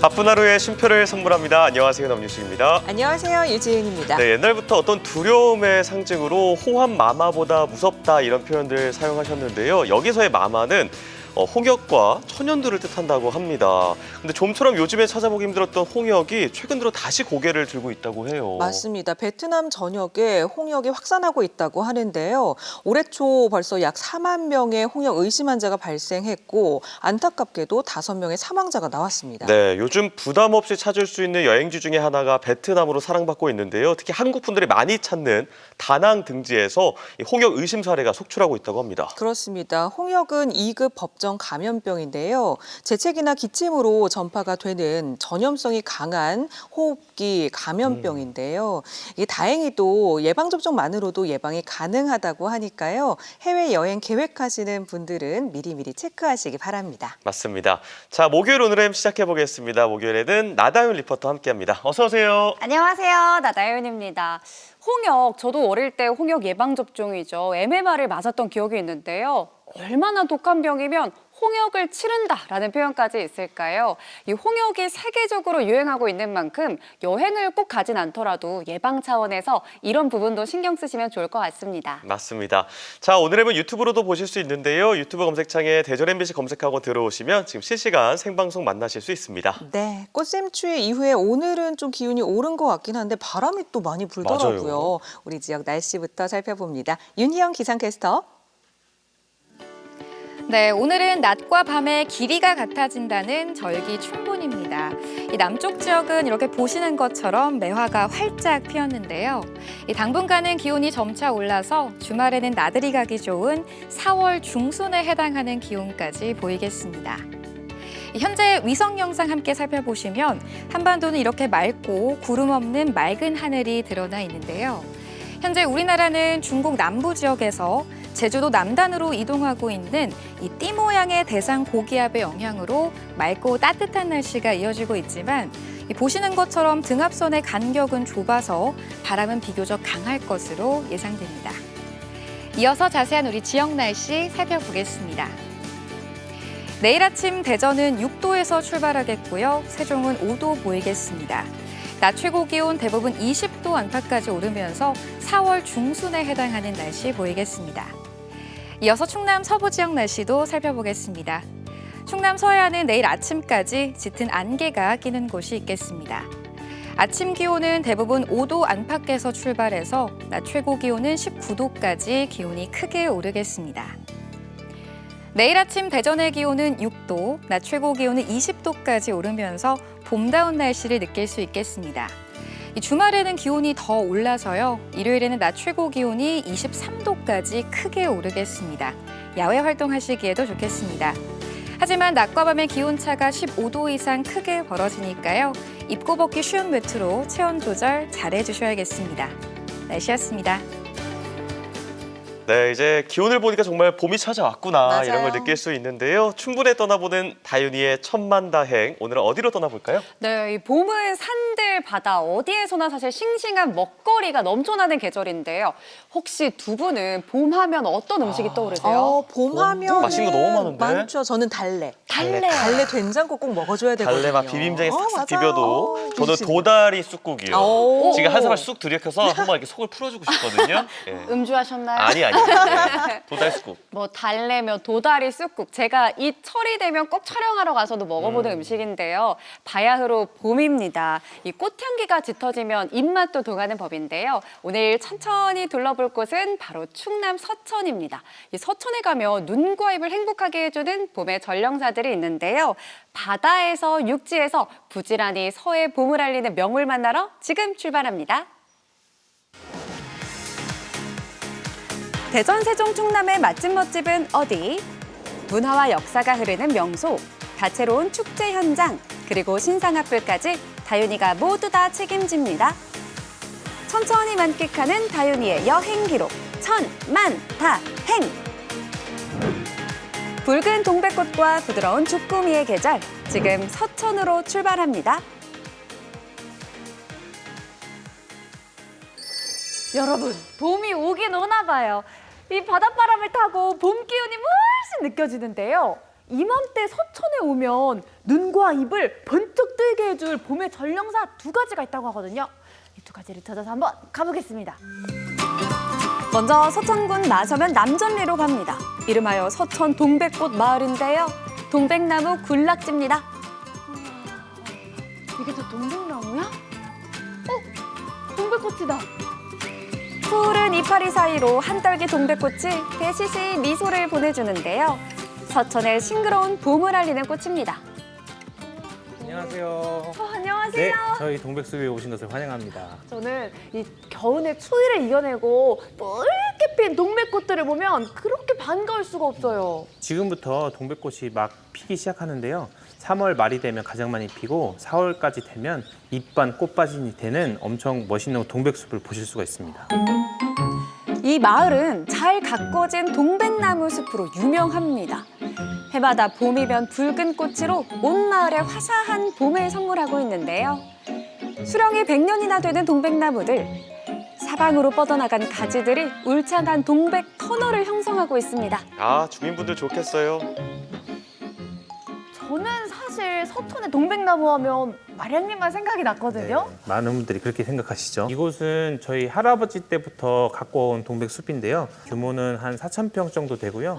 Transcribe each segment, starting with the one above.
바쁜 하루에 쉼표를 선물합니다. 안녕하세요, 남유식입니다. 안녕하세요, 유지은입니다. 네, 옛날부터 어떤 두려움의 상징으로 호환 마마보다 무섭다 이런 표현들 사용하셨는데요. 여기서의 마마는 홍역과 천연두를 뜻한다고 합니다. 근데 좀처럼 요즘에 찾아보기 힘들었던 홍역이 최근 들어 다시 고개를 들고 있다고 해요. 맞습니다. 베트남 전역에 홍역이 확산하고 있다고 하는데요. 올해 초 벌써 약 4만 명의 홍역 의심 환자가 발생했고 안타깝게도 5명의 사망자가 나왔습니다. 네, 요즘 부담 없이 찾을 수 있는 여행지 중에 하나가 베트남으로 사랑받고 있는데요. 특히 한국 분들이 많이 찾는 다낭 등지에서 이 홍역 의심 사례가 속출하고 있다고 합니다. 그렇습니다. 홍역은 2급 법정 감염병인데요. 재채기나 기침으로 전파가 되는 전염성이 강한 호흡기 감염병인데요. 이게 다행히도 예방접종만으로도 예방이 가능하다고 하니까요. 해외여행 계획하시는 분들은 미리미리 체크하시기 바랍니다. 맞습니다. 자, 목요일 오늘은 시작해보겠습니다. 목요일에는 나다윤 리포터 함께합니다. 어서 오세요. 안녕하세요. 나다윤입니다. 홍역, 저도 어릴 때 홍역 예방접종이죠. MMR을 맞았던 기억이 있는데요. 얼마나 독한 병이면 홍역을 치른다라는 표현까지 있을까요? 이 홍역이 세계적으로 유행하고 있는 만큼 여행을 꼭 가진 않더라도 예방 차원에서 이런 부분도 신경 쓰시면 좋을 것 같습니다. 맞습니다. 자, 오늘 앱은 유튜브로도 보실 수 있는데요. 유튜브 검색창에 대전 MBC 검색하고 들어오시면 지금 실시간 생방송 만나실 수 있습니다. 네, 꽃샘추위 이후에 오늘은 좀 기온이 오른 것 같긴 한데 바람이 또 많이 불더라고요. 맞아요. 우리 지역 날씨부터 살펴봅니다. 윤희영 기상캐스터. 네, 오늘은 낮과 밤의 길이가 같아진다는 절기춘분입니다. 이 남쪽 지역은 이렇게 보시는 것처럼 매화가 활짝 피었는데요. 당분간은 기온이 점차 올라서 주말에는 나들이 가기 좋은 4월 중순에 해당하는 기온까지 보이겠습니다. 현재 위성 영상 함께 살펴보시면 한반도는 이렇게 맑고 구름 없는 맑은 하늘이 드러나 있는데요. 현재 우리나라는 중국 남부 지역에서 제주도 남단으로 이동하고 있는 이 띠 모양의 대상 고기압의 영향으로 맑고 따뜻한 날씨가 이어지고 있지만 보시는 것처럼 등압선의 간격은 좁아서 바람은 비교적 강할 것으로 예상됩니다. 이어서 자세한 우리 지역 날씨 살펴보겠습니다. 내일 아침 대전은 6도에서 출발하겠고요. 세종은 5도 보이겠습니다. 낮 최고 기온 대부분 20도 안팎까지 오르면서 4월 중순에 해당하는 날씨 보이겠습니다. 이어서 충남 서부 지역 날씨도 살펴보겠습니다. 충남 서해안은 내일 아침까지 짙은 안개가 끼는 곳이 있겠습니다. 아침 기온은 대부분 5도 안팎에서 출발해서 낮 최고 기온은 19도까지 기온이 크게 오르겠습니다. 내일 아침 대전의 기온은 6도, 낮 최고 기온은 20도까지 오르면서 봄다운 날씨를 느낄 수 있겠습니다. 주말에는 기온이 더 올라서요. 일요일에는 낮 최고 기온이 23도까지 크게 오르겠습니다. 야외 활동하시기에도 좋겠습니다. 하지만 낮과 밤의 기온차가 15도 이상 크게 벌어지니까요. 입고 벗기 쉬운 외투로 체온 조절 잘 해주셔야겠습니다. 날씨였습니다. 네, 이제 기온을 보니까 정말 봄이 찾아왔구나 맞아요. 이런 걸 느낄 수 있는데요. 춘분에 떠나보는 다윤이의 천만다행. 오늘은 어디로 떠나볼까요? 네, 이 봄은 산들, 바다 어디에서나 사실 싱싱한 먹거리가 넘쳐나는 계절인데요. 혹시 두 분은 봄하면 어떤 음식이 떠오르세요? 봄하면 맛있는 거 너무 많은데? 많죠. 저는 달래. 달래. 달래 된장국 꼭 먹어줘야 되거든요. 달래 막 비빔장에 싹싹 맞아요. 비벼도 저는 그치. 도다리 쑥국이요. 오. 지금 한 사발 쑥 들이켜서 한번 이렇게 속을 풀어주고 싶거든요. 예. 음주하셨나요? 아니. 네. 도다리 쑥국. 뭐 달래며 도다리 쑥국, 제가 이 철이 되면 꼭 촬영하러 가서도 먹어보는 음식인데요. 바야흐로 봄입니다. 이 꽃향기가 짙어지면 입맛도 동하는 법인데요. 오늘 천천히 둘러볼 곳은 바로 충남 서천입니다. 이 서천에 가면 눈과 입을 행복하게 해주는 봄의 전령사들이 있는데요. 바다에서 육지에서 부지런히 서해 봄을 알리는 명물 만나러 지금 출발합니다. 대전, 세종, 충남의 맛집 멋집은 어디? 문화와 역사가 흐르는 명소, 다채로운 축제 현장, 그리고 신상악플까지 다윤이가 모두 다 책임집니다. 천천히 만끽하는 다윤이의 여행 기록, 천만다행! 붉은 동백꽃과 부드러운 주꾸미의 계절, 지금 서천으로 출발합니다. 여러분, 봄이 오긴 오나 봐요. 이 바닷바람을 타고 봄 기운이 물씬 느껴지는데요. 이맘때 서천에 오면 눈과 입을 번쩍 뜨게 해줄 봄의 전령사 두 가지가 있다고 하거든요. 이 두 가지를 찾아서 한번 가보겠습니다. 먼저 서천군 나서면 남전리로 갑니다. 이름하여 서천 동백꽃 마을인데요. 동백나무 군락지입니다. 이게 다 동백나무야? 동백꽃이다. 푸른 이파리 사이로 한떨기 동백꽃이 대시시 미소를 보내주는데요. 서천의 싱그러운 봄을 알리는 꽃입니다. 안녕하세요. 안녕하세요. 네, 저희 동백숲에 오신 것을 환영합니다. 저는 이 겨우내 추위를 이겨내고 붉게 핀 동백꽃들을 보면 그렇게 반가울 수가 없어요. 지금부터 동백꽃이 막 피기 시작하는데요. 3월 말이 되면 가장 많이 피고 4월까지 되면 잎반 꽃밭이 되는 엄청 멋있는 동백숲을 보실 수가 있습니다. 이 마을은 잘 가꿔진 동백나무 숲으로 유명합니다. 해마다 봄이면 붉은 꽃으로 온 마을에 화사한 봄을 선물하고 있는데요. 수령이 100년이나 되는 동백나무들, 사방으로 뻗어나간 가지들이 울창한 동백 터널을 형성하고 있습니다. 아, 주민분들 좋겠어요. 저는 사실 서천의 동백나무 하면 마량님만 생각이 났거든요. 네, 많은 분들이 그렇게 생각하시죠. 이곳은 저희 할아버지 때부터 갖고 온 동백숲인데요. 규모는 한 4,000평 정도 되고요.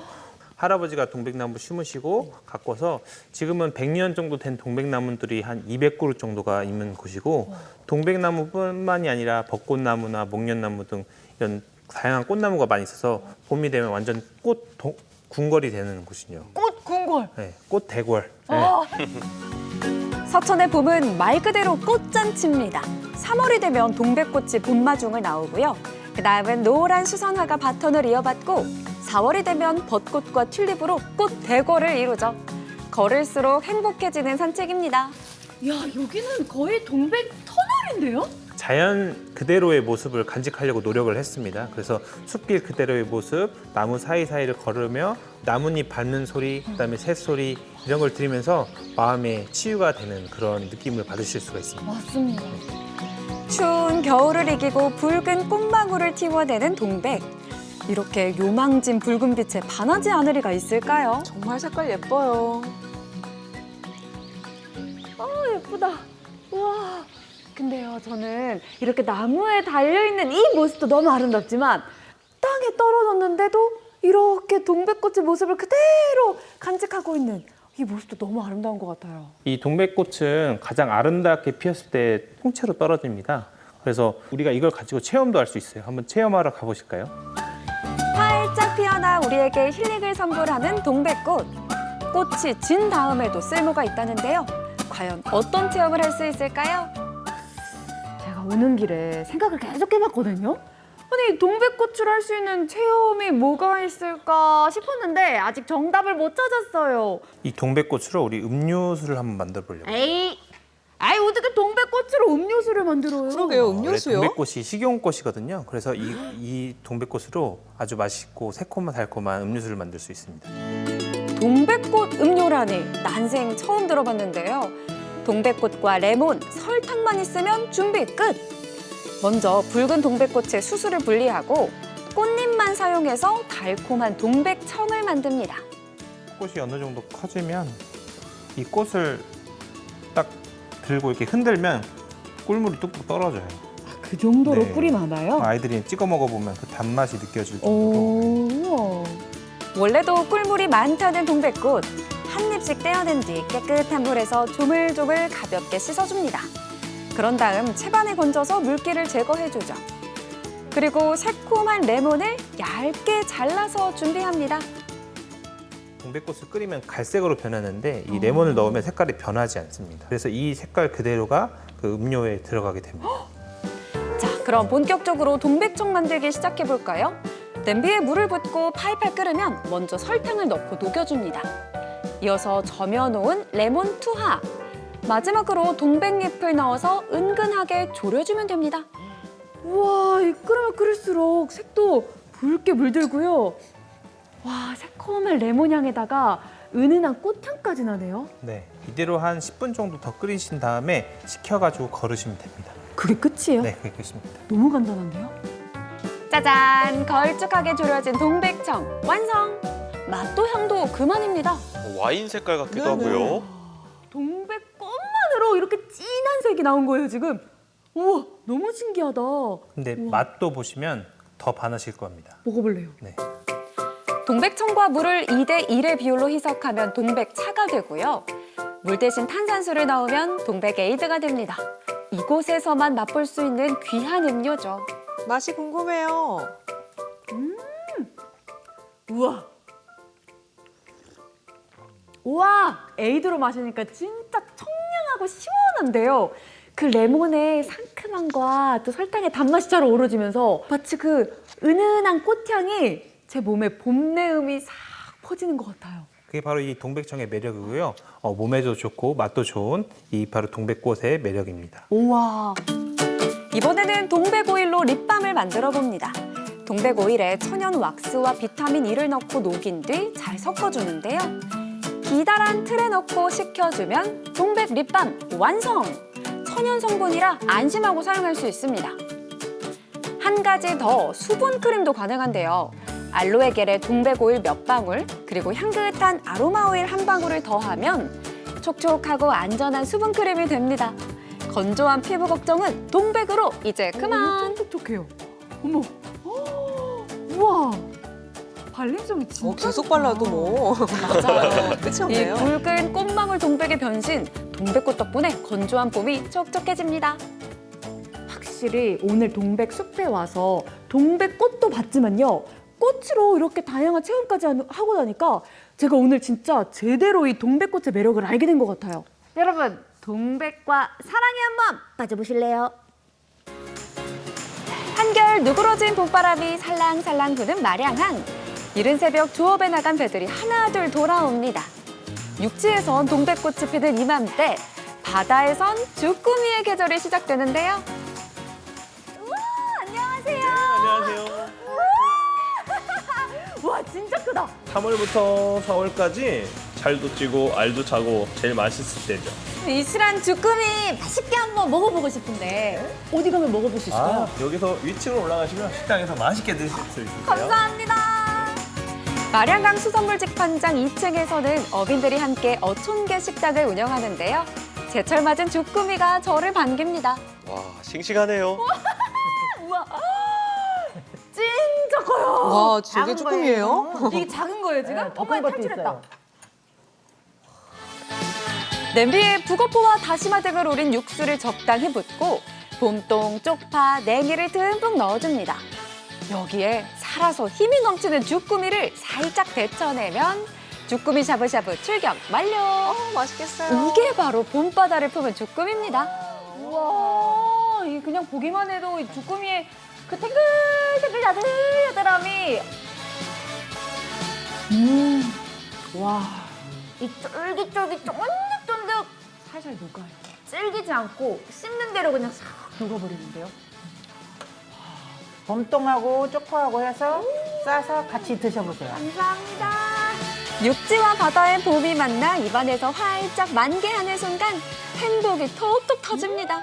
할아버지가 동백나무 심으시고 가꿔서 지금은 100년 정도 된 동백나무들이 한 200그루 정도가 있는 곳이고, 동백나무뿐만이 아니라 벚꽃나무나 목련나무 등 이런 다양한 꽃나무가 많이 있어서 봄이 되면 완전 궁궐이 되는 곳이요. 꽃 궁궐. 네, 꽃 대궐. 네. 서천의 봄은 말 그대로 꽃잔치입니다. 3월이 되면 동백꽃이 봄마중을 나오고요. 그 다음은 노란 수선화가 바톤을 이어받고 4월이 되면 벚꽃과 튤립으로 꽃 대궐을 이루죠. 걸을수록 행복해지는 산책입니다. 야, 여기는 거의 동백 터널인데요? 자연 그대로의 모습을 간직하려고 노력을 했습니다. 그래서 숲길 그대로의 모습, 나무 사이사이를 걸으며 나뭇잎 밟는 소리, 그다음에 새소리 이런 걸 들으면서 마음의 치유가 되는 그런 느낌을 받으실 수가 있습니다. 맞습니다. 추운 겨울을 이기고 붉은 꽃망울을 틔워내는 동백. 이렇게 요망진 붉은 빛에 반하지 않을 리가 있을까요? 정말 색깔 예뻐요. 예쁘다. 우와. 근데요, 저는 이렇게 나무에 달려있는 이 모습도 너무 아름답지만 땅에 떨어졌는데도 이렇게 동백꽃의 모습을 그대로 간직하고 있는 이 모습도 너무 아름다운 것 같아요. 이 동백꽃은 가장 아름답게 피었을 때 통째로 떨어집니다. 그래서 우리가 이걸 가지고 체험도 할 수 있어요. 한번 체험하러 가보실까요? 활짝 피어나 우리에게 힐링을 선물하는 동백꽃. 꽃이 진 다음에도 쓸모가 있다는데요. 과연 어떤 체험을 할 수 있을까요? 제가 오는 길에 생각을 계속 해봤거든요. 아니, 동백꽃을 할 수 있는 체험이 뭐가 있을까 싶었는데 아직 정답을 못 찾았어요. 이 동백꽃으로 우리 음료수를 한번 만들어 보려고. 에이, 어떻게 동백꽃으로 음료수를 만들어요? 그러게요, 음료수요? 원래 동백꽃이 식용꽃이거든요. 그래서 이 동백꽃으로 아주 맛있고 새콤한 달콤한 음료수를 만들 수 있습니다. 동백꽃 음료라니 난생 처음 들어봤는데요. 동백꽃과 레몬, 설탕만 있으면 준비 끝! 먼저 붉은 동백꽃의 수수를 분리하고 꽃잎만 사용해서 달콤한 동백청을 만듭니다. 꽃이 어느 정도 커지면 이 꽃을 딱 들고 이렇게 흔들면 꿀물이 뚝뚝 떨어져요. 그 정도로 네. 꿀이 많아요? 아이들이 찍어 먹어보면 그 단맛이 느껴질 정도로. 오, 원래도 꿀물이 많다는 동백꽃. 한 입씩 떼어낸 뒤 깨끗한 물에서 조물조물 가볍게 씻어줍니다. 그런 다음 채반에 건져서 물기를 제거해주죠. 그리고 새콤한 레몬을 얇게 잘라서 준비합니다. 동백꽃을 끓이면 갈색으로 변하는데 이 레몬을 넣으면 색깔이 변하지 않습니다. 그래서 이 색깔 그대로가 그 음료에 들어가게 됩니다. 자, 그럼 본격적으로 동백청 만들기 시작해볼까요? 냄비에 물을 붓고 팔팔 끓으면 먼저 설탕을 넣고 녹여줍니다. 이어서 저며놓은 레몬 투하, 마지막으로 동백잎을 넣어서 은근하게 졸여주면 됩니다. 우와, 이 끓으면 끓을수록 색도 붉게 물들고요. 와, 새콤한 레몬 향에다가 은은한 꽃향까지 나네요. 네, 이대로 한 10분 정도 더 끓이신 다음에 식혀가지고 거르시면 됩니다. 그게 끝이에요? 네, 그게 끝입니다. 너무 간단한데요? 짜잔! 걸쭉하게 졸여진 동백청 완성! 맛도 향도 그만입니다. 와인 색깔 같기도 네네. 하고요. 동백 꽃만으로 이렇게 진한 색이 나온 거예요, 지금. 우와, 너무 신기하다. 근데 맛도 보시면 더 반하실 겁니다. 먹어볼래요. 네. 동백청과 물을 2대 1의 비율로 희석하면 동백차가 되고요. 물 대신 탄산수를 넣으면 동백 에이드가 됩니다. 이곳에서만 맛볼 수 있는 귀한 음료죠. 맛이 궁금해요. 우와. 우와, 에이드로 마시니까 진짜 청량하고 시원한데요. 그 레몬의 상큼함과 또 설탕의 단맛이 잘 어우러지면서 마치 그 은은한 꽃향이 제 몸에 봄 내음이 싹 퍼지는 것 같아요. 그게 바로 이 동백청의 매력이고요. 몸에도 좋고 맛도 좋은 이 바로 동백꽃의 매력입니다. 우와. 이번에는 동백 오일로 립밤을 만들어 봅니다. 동백 오일에 천연 왁스와 비타민 E를 넣고 녹인 뒤 잘 섞어주는데요. 기다란 틀에 넣고 식혀주면 동백 립밤 완성! 천연 성분이라 안심하고 사용할 수 있습니다. 한 가지 더 수분 크림도 가능한데요. 알로에 겔에 동백 오일 몇 방울, 그리고 향긋한 아로마 오일 한 방울을 더하면 촉촉하고 안전한 수분 크림이 됩니다. 건조한 피부 걱정은 동백으로 이제 그만! 촉촉해요. 어머. 우와. 발림성이 진짜 계속 좋다. 발라도 뭐 맞아요. 끝이 이 없네요. 붉은 꽃망울 동백의 변신, 동백꽃 덕분에 건조한 봄이 촉촉해집니다. 확실히 오늘 동백 숲에 와서 동백꽃도 봤지만요. 꽃으로 이렇게 다양한 체험까지 하고 나니까 제가 오늘 진짜 제대로 이 동백꽃의 매력을 알게 된 것 같아요. 여러분, 동백과 사랑에 한번 빠져보실래요? 한결 누그러진 봄바람이 살랑살랑 부는 마량항. 이른 새벽 조업에 나간 배들이 하나둘 돌아옵니다. 육지에선 동백꽃이 피는 이맘때, 바다에선 주꾸미의 계절이 시작되는데요. 안녕하세요. 와, 진짜 크다. 3월부터 4월까지 잘도 찌고 알도 차고 제일 맛있을 때죠. 이 실한 주꾸미 맛있게 한번 먹어보고 싶은데 어디 가면 먹어볼 수 있을까요? 여기서 위층으로 올라가시면 식당에서 맛있게 드실 수 있으세요. 감사합니다. 마량강 수산물 직판장 2층에서는 어민들이 함께 어촌계 식당을 운영하는데요. 제철 맞은 주꾸미가 저를 반깁니다. 와, 싱싱하네요. 진짜 커요. 와, 저게 쭈꾸미예요? 이게 작은 거예요 지금? 엄마 탈출했다. 냄비에 북어포와 다시마 등을 우린 육수를 적당히 붓고 봄동, 쪽파, 냉이를 듬뿍 넣어줍니다. 여기에 살아서 힘이 넘치는 주꾸미를 살짝 데쳐내면 주꾸미 샤브샤브 출격 완료! 맛있겠어요. 이게 바로 봄바다를 품은 주꾸미입니다. 우와, 이 그냥 보기만 해도 이 주꾸미의 그 탱글탱글 야들야들함이 와, 이 쫄깃쫄깃 쫀득쫀득 살살 녹아요. 질기지 않고 씹는 대로 그냥 싹 녹아버리는데요. 봄동하고 쪽파하고 해서 싸서 같이 드셔보세요. 감사합니다. 육지와 바다의 봄이 만나 입안에서 활짝 만개하는 순간 행복이 톡톡 터집니다.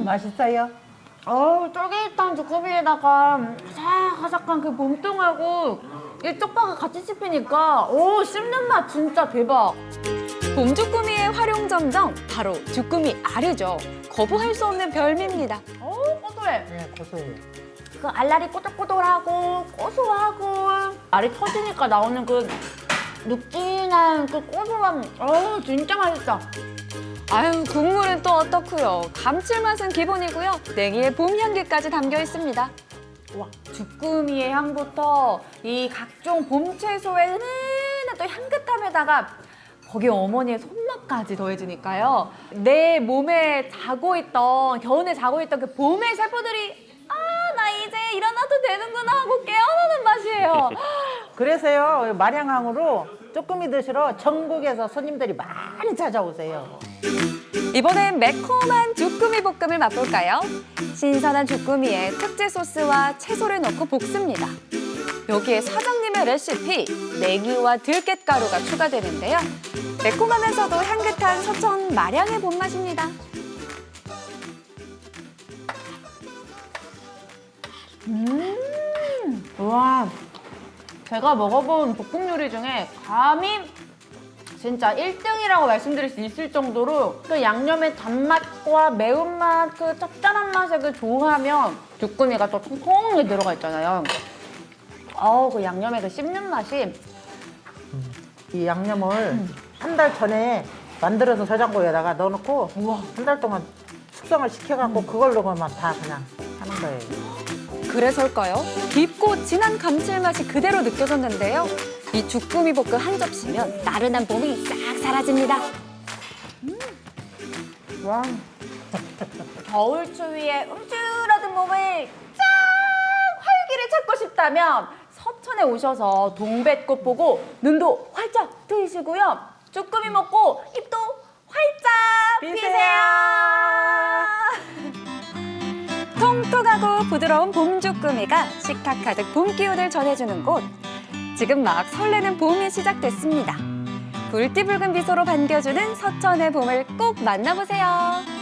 맛있어요? 쫄깃한 주꾸미에다가 아삭아삭한 그 봄동하고 이 쪽파가 같이 씹히니까 씹는 맛 진짜 대박. 봄 주꾸미의 활용점정 바로 주꾸미 알이죠. 거부할 수 없는 별미입니다. 고소해. 네, 고소해요. 그 알알이 꼬들꼬들하고 고소하고 알이 터지니까 나오는 그 눅진한 그 고소함. 진짜 맛있다. 아유, 국물은 또 어떻고요. 감칠맛은 기본이고요. 냉이의 봄 향기까지 담겨 있습니다. 와, 주꾸미의 향부터 이 각종 봄 채소의 은은한 또 향긋함에다가 거기에 어머니의 손맛까지 더해지니까요. 내 몸에 자고 있던, 겨우내 자고 있던 그 봄의 세포들이 나 이제 일어나도 되는구나 하고 깨어나는 맛이에요. 그래서요, 마량항으로 쭈꾸미 드시러 전국에서 손님들이 많이 찾아오세요. 이번엔 매콤한 주꾸미 볶음을 맛볼까요? 신선한 주꾸미에 특제 소스와 채소를 넣고 볶습니다. 여기에 사장님의 레시피, 냉이와 들깨가루가 추가되는데요. 매콤하면서도 향긋한 서천 마량의 봄맛입니다. 와, 제가 먹어본 볶음 요리 중에 감히 진짜 1등이라고 말씀드릴 수 있을 정도로 그 양념의 단맛과 매운맛, 그 짭짤한 맛을 그 조화하면 주꾸미가 또 통통하게 들어가 있잖아요. 그 양념의 그 씹는 맛이 이 양념을 한 달 전에 만들어서 저장고에다가 넣어놓고 한 달 동안 숙성을 시켜갖고 그걸로만 다 그냥 하는 거예요. 그래서일까요? 깊고 진한 감칠맛이 그대로 느껴졌는데요. 이 주꾸미 볶음 한 접시면 나른한 봄이 싹 사라집니다. 와. 겨울 추위에 움츠러든 몸을 쫙 활기를 찾고 싶다면 서천에 오셔서 동백꽃 보고 눈도 활짝 뜨시고요. 주꾸미 먹고 입도 활짝 피세요. 통통하고 부드러운 봄 주꾸미가 식탁 가득 봄 기운을 전해주는 곳. 지금 막 설레는 봄이 시작됐습니다. 붉디붉은 미소로 반겨주는 서천의 봄을 꼭 만나보세요.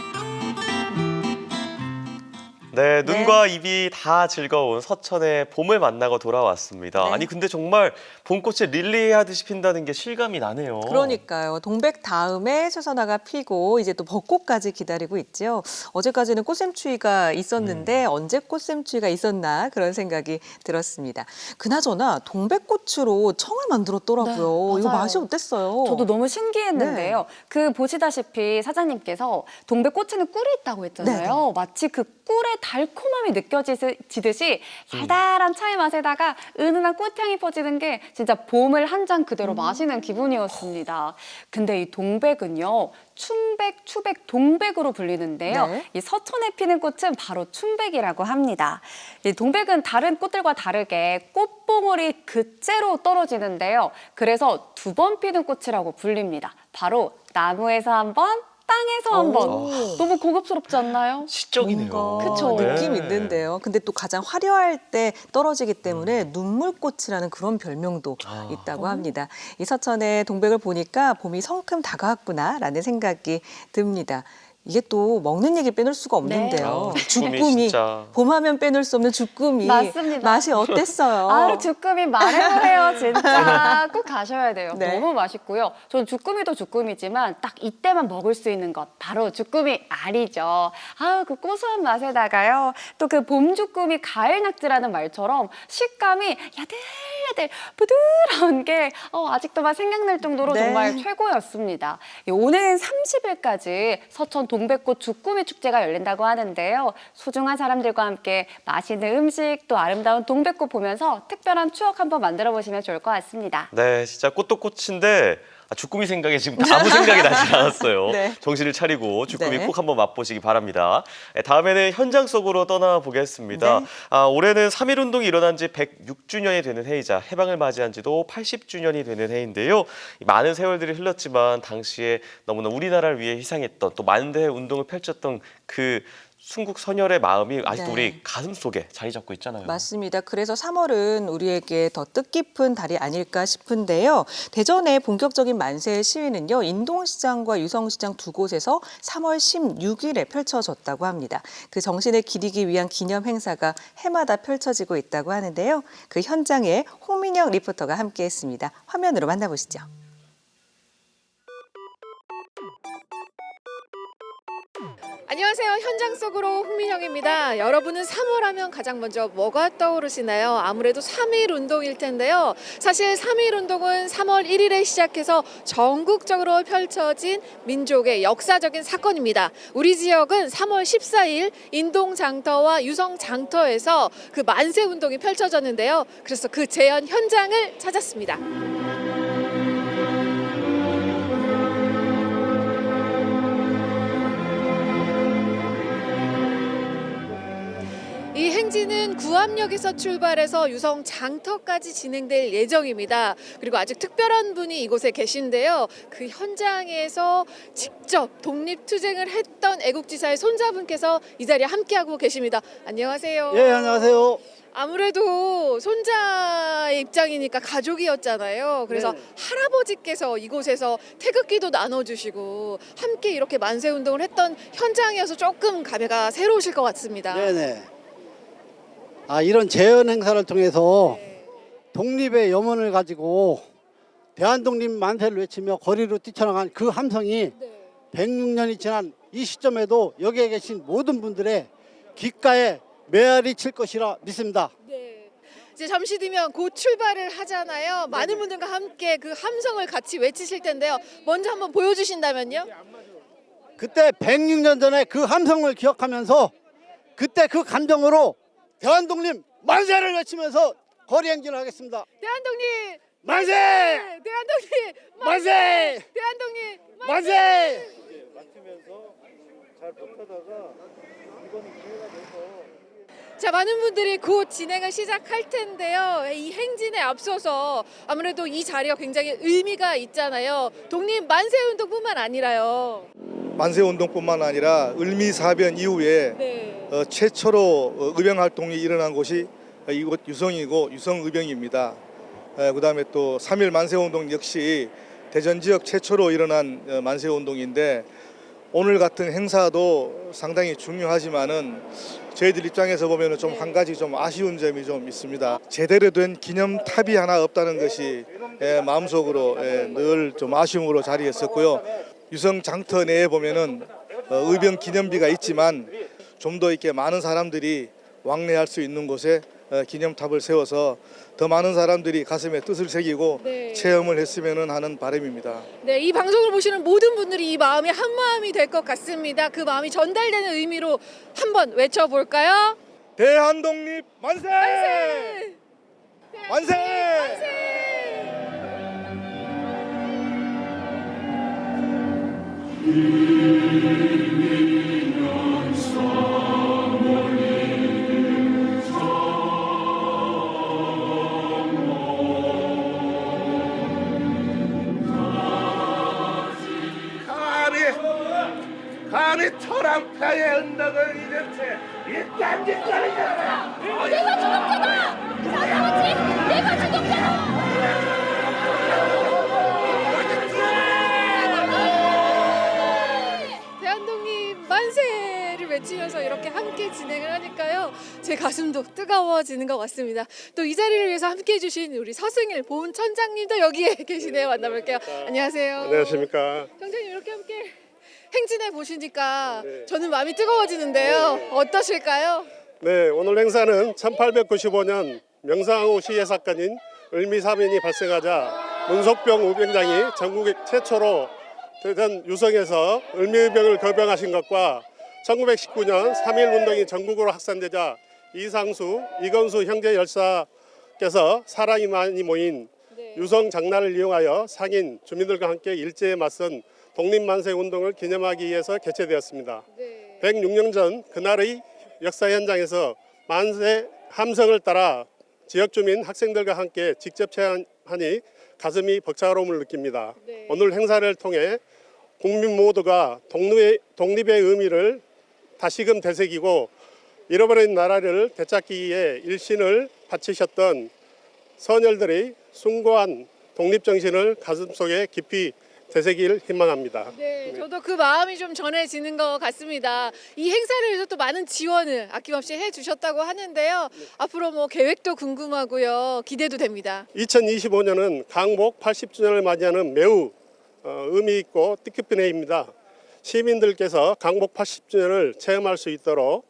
네, 눈과 입이 다 즐거운 서천의 봄을 만나고 돌아왔습니다. 네. 아니 근데 정말 봄꽃이 릴리하듯이 핀다는 게 실감이 나네요. 그러니까요. 동백 다음에 채소나가 피고 이제 또 벚꽃까지 기다리고 있죠. 어제까지는 꽃샘추위가 있었는데 언제 꽃샘추위가 있었나 그런 생각이 들었습니다. 그나저나 동백꽃으로 청을 만들었더라고요. 네, 이거 맞아요. 맛이 어땠어요? 저도 너무 신기했는데요. 그 보시다시피 사장님께서 동백꽃에는 꿀이 있다고 했잖아요. 마치 그 꿀의 달콤함이 느껴지듯이 달달한 차의 맛에다가 은은한 꽃향이 퍼지는 게 진짜 봄을 한 잔 그대로 마시는 기분이었습니다. 근데 이 동백은요. 춘백, 추백, 동백으로 불리는데요. 네. 이 서천에 피는 꽃은 바로 춘백이라고 합니다. 이 동백은 다른 꽃들과 다르게 꽃봉오리 그째로 떨어지는데요. 그래서 두 번 피는 꽃이라고 불립니다. 바로 나무에서 한 번, 땅에서 한 번. 너무 고급스럽지 않나요? 시적이네요. 뭔가 그쵸. 느낌 네. 있는데요. 근데 또 가장 화려할 때 떨어지기 때문에 눈물꽃이라는 그런 별명도 있다고 합니다. 이 서천의 동백을 보니까 봄이 성큼 다가왔구나라는 생각이 듭니다. 이게 또 먹는 얘기 빼놓을 수가 없는데요. 네. 주꾸미 주꾸미, 진짜. 봄하면 빼놓을 수 없는 주꾸미. 맞습니다. 맛이 어땠어요? 아유, 주꾸미 말해보세요. 진짜 꼭 가셔야 돼요. 네. 너무 맛있고요. 전 주꾸미도 주꾸미지만 딱 이때만 먹을 수 있는 것 바로 주꾸미 알이죠. 아유, 그 고소한 맛에다가요. 또 그 봄 주꾸미 가을 낙지라는 말처럼 식감이 야들야들 부드러운 게 아직도 막 생각날 정도로 네. 정말 최고였습니다. 오는 30일까지 서천 동백꽃 주꾸미 축제가 열린다고 하는데요. 소중한 사람들과 함께 맛있는 음식 또 아름다운 동백꽃 보면서 특별한 추억 한번 만들어 보시면 좋을 것 같습니다. 네, 진짜 꽃도 꽃인데 주꾸미 생각에 지금 아무 생각이 나지 않았어요. 네. 정신을 차리고 주꾸미 네. 꼭 한번 맛보시기 바랍니다. 다음에는 현장 속으로 떠나보겠습니다. 네. 올해는 3.1운동이 일어난 지 106주년이 되는 해이자 해방을 맞이한 지도 80주년이 되는 해인데요. 많은 세월들이 흘렀지만 당시에 너무나 우리나라를 위해 희생했던 또 만대의 운동을 펼쳤던 그 순국 선열의 마음이 아직도 네. 우리 가슴 속에 자리 잡고 있잖아요. 맞습니다. 그래서 3월은 우리에게 더 뜻깊은 달이 아닐까 싶은데요. 대전의 본격적인 만세 시위는요. 인동시장과 유성시장 두 곳에서 3월 16일에 펼쳐졌다고 합니다. 그 정신을 기리기 위한 기념 행사가 해마다 펼쳐지고 있다고 하는데요. 그 현장에 홍민영 리포터가 함께했습니다. 화면으로 만나보시죠. 안녕하세요. 현장 속으로 홍민영입니다. 여러분은 3월 하면 가장 먼저 뭐가 떠오르시나요? 아무래도 3.1 운동일 텐데요. 사실 3.1 운동은 3월 1일에 시작해서 전국적으로 펼쳐진 민족의 역사적인 사건입니다. 우리 지역은 3월 14일 인동장터와 유성장터에서 그 만세 운동이 펼쳐졌는데요. 그래서 그 재현 현장을 찾았습니다. 이 행진은 구암역에서 출발해서 유성 장터까지 진행될 예정입니다. 그리고 아주 특별한 분이 이곳에 계신데요. 그 현장에서 직접 독립투쟁을 했던 애국지사의 손자분께서 이 자리에 함께하고 계십니다. 안녕하세요. 예, 안녕하세요. 아무래도 손자의 입장이니까 가족이었잖아요. 그래서 네. 할아버지께서 이곳에서 태극기도 나눠주시고 함께 이렇게 만세운동을 했던 현장이어서 조금 감회가 새로우실 것 같습니다. 네네. 이런 재현 행사를 통해서 독립의 염원을 가지고 대한독립 만세를 외치며 거리로 뛰쳐나간 그 함성이 106년이 지난 이 시점에도 여기에 계신 모든 분들의 귓가에 메아리 칠 것이라 믿습니다. 네. 이제 잠시 뒤면 곧 출발을 하잖아요. 많은 분들과 함께 그 함성을 같이 외치실 텐데요. 먼저 한번 보여주신다면요. 그때 106년 전에 그 함성을 기억하면서 그때 그 감정으로 대한독립 만세를 외치면서 거리 행진을 하겠습니다. 대한독립 만세! 대한독립 만세! 대한독립 만세! 자, 많은 분들이 곧 진행을 시작할 텐데요. 이 행진에 앞서서 아무래도 이 자리가 굉장히 의미가 있잖아요. 독립 만세 운동뿐만 아니라요. 만세 운동뿐만 아니라 을미사변 이후에 네. 최초로 의병 활동이 일어난 곳이 이곳 유성이고 유성의병입니다. 그다음에 또 3.1 만세 운동 역시 대전 지역 최초로 일어난 만세 운동인데 오늘 같은 행사도 상당히 중요하지만은 저희들 입장에서 보면은 좀 한 가지 좀 아쉬운 점이 좀 있습니다. 제대로 된 기념탑이 하나 없다는 것이 마음속으로 늘 좀 아쉬움으로 자리했었고요. 유성 장터 내에 보면은 의병 기념비가 있지만 좀 더 이렇게 많은 사람들이 왕래할 수 있는 곳에 기념탑을 세워서 더 많은 사람들이 가슴에 뜻을 새기고 체험을 했으면 하는 바람입니다. 네, 이 방송을 보시는 모든 분들이 이 마음이 한 마음이 될 것 같습니다. 그 마음이 전달되는 의미로 한번 외쳐볼까요? 대한독립 만세! 만세! 만세! 만세! 감히 토랑파의 언덕을 잃은 채 이 딴짓거리잖아. 내가 주동자다! 다 같이 내가 주동자다! 대한독립 만세를 외치면서 이렇게 함께 진행을 하니까요. 제 가슴도 뜨거워지는 것 같습니다. 또 이 자리를 위해서 함께 해주신 우리 서승일 보훈청장님도 여기에 계시네요. 만나볼게요. 안녕하세요. 안녕하십니까. 청장님 이렇게 함께 행진해 보시니까 저는 마음이 뜨거워지는데요. 어떠실까요? 네, 오늘 행사는 1895년 명상후 시해 사건인 을미사변이 발생하자 문석병 의병장이 전국 최초로 대전 유성에서 을미의병을 거병하신 것과 1919년 3.1 운동이 전국으로 확산되자 이상수, 이건수 형제 열사께서 사람이 많이 모인 유성 장날을 이용하여 상인 주민들과 함께 일제에 맞선 독립만세 운동을 기념하기 위해서 개최되었습니다. 106년 전 그날의 역사 현장에서 만세 함성을 따라 지역 주민 학생들과 함께 직접 체험하니 가슴이 벅차오름을 느낍니다. 오늘 행사를 통해 국민 모두가 독립의 의미를 다시금 되새기고 잃어버린 나라를 되찾기 위해 일신을 바치셨던 선열들의 숭고한 독립정신을 가슴속에 깊이 되새기를 희망합니다. 네, 저도 그 마음이 좀 전해지는 것 같습니다. 이 행사를 위해서 또 많은 지원을 아낌없이 해주셨다고 하는데요. 앞으로 뭐 계획도 궁금하고요. 기대도 됩니다. 2025년은 강복 80주년을 맞이하는 매우 의미 있고 뜻깊은 해입니다. 시민들께서 강복 80주년을 체험할 수 있도록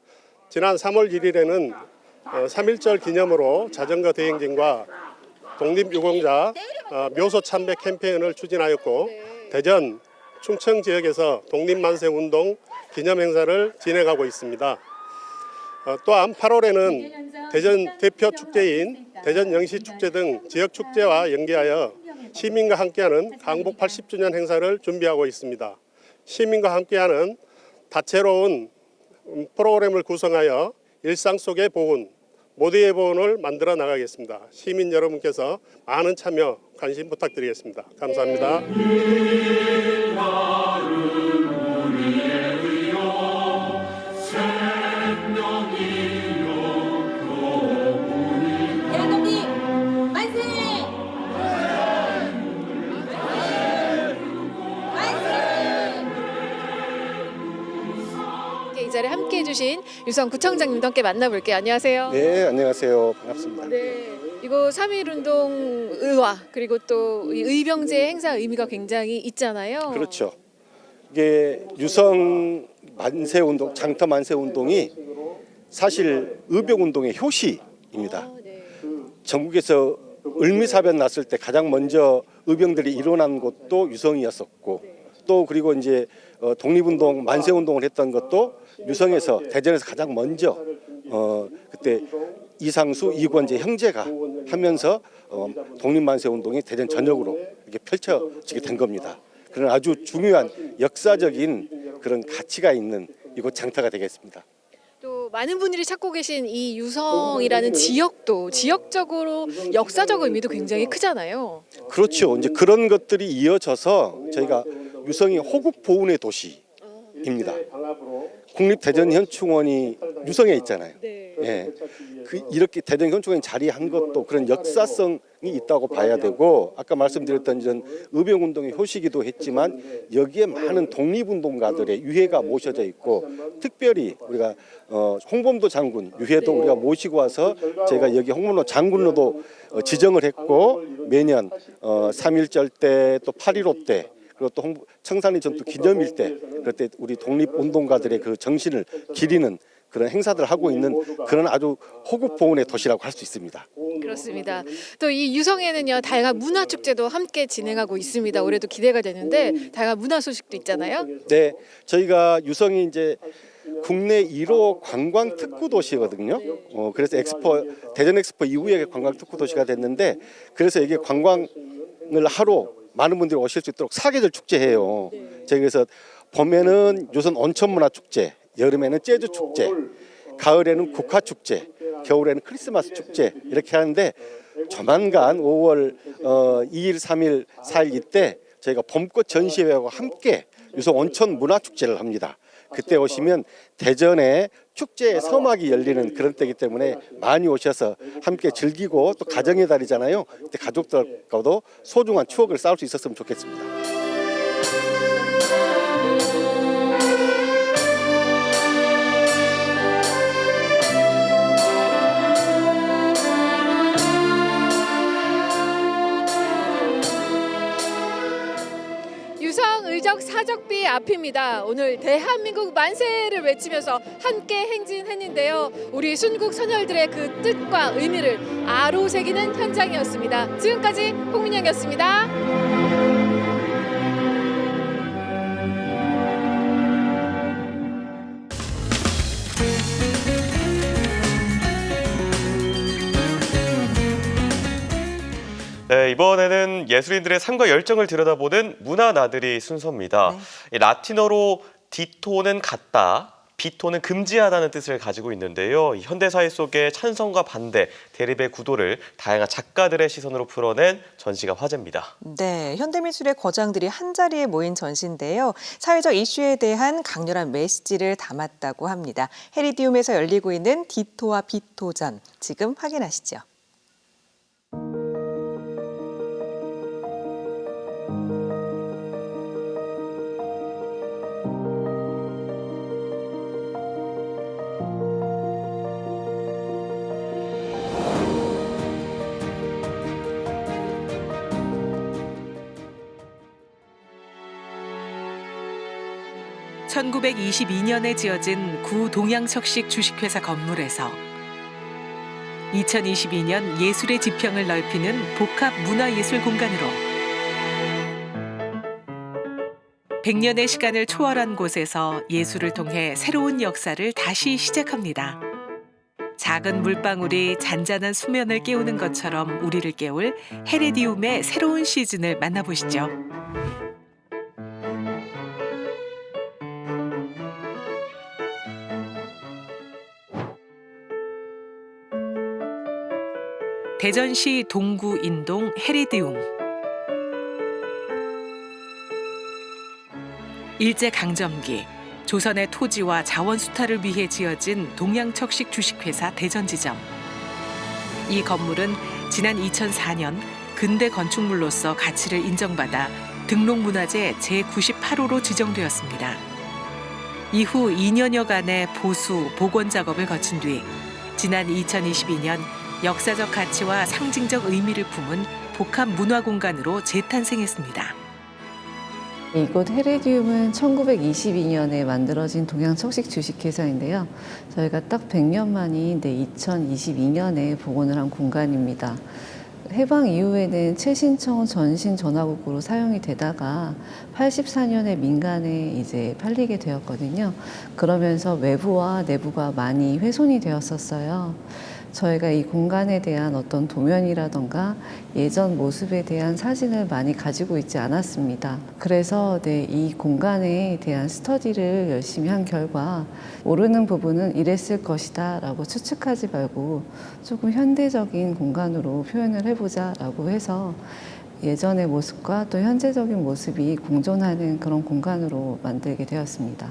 지난 3월 1일에는 3.1절 기념으로 자전거 대행진과 독립유공자 묘소 참배 캠페인을 추진하였고 대전, 충청 지역에서 독립만세 운동 기념 행사를 진행하고 있습니다. 또한 8월에는 대전 대표 축제인 대전 영시축제 등 지역 축제와 연계하여 시민과 함께하는 강복 80주년 행사를 준비하고 있습니다. 시민과 함께하는 다채로운 프로그램을 구성하여 일상 속의 보훈, 모두의 보훈을 만들어 나가겠습니다. 시민 여러분께서 많은 참여, 관심 부탁드리겠습니다. 감사합니다. 대한독립 만세! 이 자리에 함께해 주신 유성구청장님도 함께 만나볼게요. 안녕하세요. 네, 안녕하세요. 반갑습니다. 네. 이거 3.1운동 의화 그리고 또 이 의병제 행사 의미가 굉장히 있잖아요. 그렇죠. 이게 유성 만세운동, 장터 만세운동이 사실 의병운동의 효시입니다. 전국에서 을미사변 났을 때 가장 먼저 의병들이 일어난 곳도 유성이었었고 또 그리고 이제 독립운동, 만세운동을 했던 것도 유성에서 대전에서 가장 먼저 그때 이상수, 이권재 형제가 하면서 독립만세운동이 대전 전역으로 이렇게 펼쳐지게 된 겁니다. 그런 아주 중요한 역사적인 그런 가치가 있는 이곳 장터가 되겠습니다. 또 많은 분들이 찾고 계신 이 유성이라는 지역도 지역적으로 역사적 의미도 굉장히 크잖아요. 그렇죠. 이제 그런 것들이 이어져서 저희가 유성이 호국 보훈의 도시입니다. 국립대전현충원이 유성에 있잖아요. 예. 이렇게 대전현충원이 자리한 것도 그런 역사성이 있다고 봐야 되고 아까 말씀드렸던 이런 의병운동의 효시기도 했지만 여기에 많은 독립운동가들의 유해가 모셔져 있고 특별히 우리가 홍범도 장군 유해도 우리가 모시고 와서 저희가 여기 홍범도 장군로도 지정을 했고 매년 3.1절 때 또 8.15 때 그리고 또 청산리 전투 기념일 때 그때 우리 독립운동가들의 그 정신을 기리는 그런 행사들을 하고 있는 그런 아주 호국 보훈의 도시라고 할 수 있습니다. 그렇습니다. 또 이 유성에는요 다양한 문화 축제도 함께 진행하고 있습니다. 올해도 기대가 되는데 다양한 문화 소식도 있잖아요. 네, 저희가 유성이 이제 국내 1호 관광 특구 도시거든요. 그래서 대전 엑스포 이후에 관광 특구 도시가 됐는데 그래서 이게 관광을 하러 많은 분들이 오실 수 있도록 사계절 축제해요. 저희 그래서 봄에는 유성 온천문화축제, 여름에는 재즈 축제, 가을에는 국화 축제, 겨울에는 크리스마스 축제 이렇게 하는데 조만간 5월 2일, 3일, 4일 이때 저희가 봄꽃 전시회와 함께 유성 온천 문화축제를 합니다. 그때 오시면 대전에 축제의 서막이 열리는 그런 때이기 때문에 많이 오셔서 함께 즐기고 또 가정의 달이잖아요. 그때 가족들과도 소중한 추억을 쌓을 수 있었으면 좋겠습니다. 의적 사적비 앞입니다. 오늘 대한민국 만세를 외치면서 함께 행진했는데요. 우리 순국 선열들의 그 뜻과 의미를 아로새기는 현장이었습니다. 지금까지 홍민영이었습니다. 네, 이번에는 예술인들의 삶과 열정을 들여다보는 문화 나들이 순서입니다. 네. 라틴어로 디토는 같다, 비토는 금지하다는 뜻을 가지고 있는데요. 현대사회 속의 찬성과 반대, 대립의 구도를 다양한 작가들의 시선으로 풀어낸 전시가 화제입니다. 네, 현대미술의 거장들이 한자리에 모인 전시인데요. 사회적 이슈에 대한 강렬한 메시지를 담았다고 합니다. 헤리디움에서 열리고 있는 디토와 비토전, 지금 확인하시죠. (1922년에) 지어진 구 동양척식 주식회사 건물에서 2022년 예술의 지평을 넓히는 복합 문화예술 공간으로 100년의 시간을 초월한 곳에서 예술을 통해 새로운 역사를 다시 시작합니다. 작은 물방울이 잔잔한 수면을 깨우는 것처럼 우리를 깨울 헤리디움의 새로운 시즌을 만나보시죠. 대전시 동구 인동 헤리디움. 일제강점기 조선의 토지와 자원 수탈을 위해 지어진 동양척식 주식회사 대전지점. 이 건물은 지난 2004년 근대 건축물로서 가치를 인정받아 등록문화재 제98호로 지정되었습니다. 이후 2년여간의 보수, 복원 작업을 거친 뒤 지난 2022년 역사적 가치와 상징적 의미를 품은 복합 문화 공간으로 재탄생했습니다. 이곳 헤레디움은 1922년에 만들어진 동양척식 주식회사인데요. 저희가 딱 100년 만인 2022년에 복원을 한 공간입니다. 해방 이후에는 최신청 전신 전화국으로 사용이 되다가 84년에 민간에 이제 팔리게 되었거든요. 그러면서 외부와 내부가 많이 훼손이 되었었어요. 저희가 이 공간에 대한 어떤 도면이라던가 예전 모습에 대한 사진을 많이 가지고 있지 않았습니다. 그래서 이 공간에 대한 스터디를 열심히 한 결과 모르는 부분은 이랬을 것이다 라고 추측하지 말고 조금 현대적인 공간으로 표현을 해보자 라고 해서 예전의 모습과 또 현재적인 모습이 공존하는 그런 공간으로 만들게 되었습니다.